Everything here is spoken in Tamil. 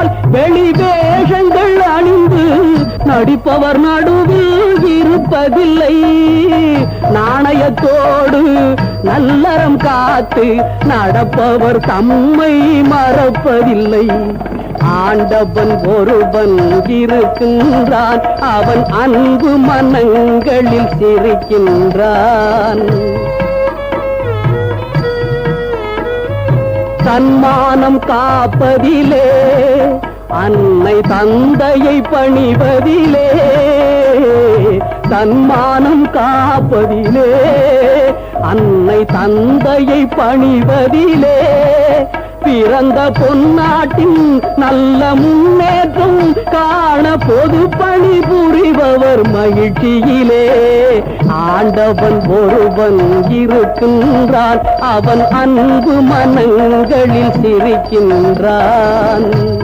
போல் வெளி வேஷங்கள் அணிந்து நடிப்பவர் நடுவில் இருப்பதில்லை. நாணயத்தோடு நல்லறம் காத்து நடப்பவர் தம்மை மறப்பதில்லை. ஆண்டவன் ஒருவன் இருக்கின்றான், அவன் அன்பு மனங்களில் சிரிக்கின்றான். தன்மானம் காப்பதிலே அன்னை தந்தையை பணிவதிலே, தன்மானம் காப்பதிலே அன்னை தந்தையை பணிவதிலே, பிறந்த பொன்னாட்டின் நல்ல முன்னேற்றம் காண பொது பணி புரிபவர் மகிழ்ச்சியிலே. ஆண்டவன் ஒருவன் இருக்கின்றான், அவன் அன்பு மனங்களில் சிரிக்கின்றான்.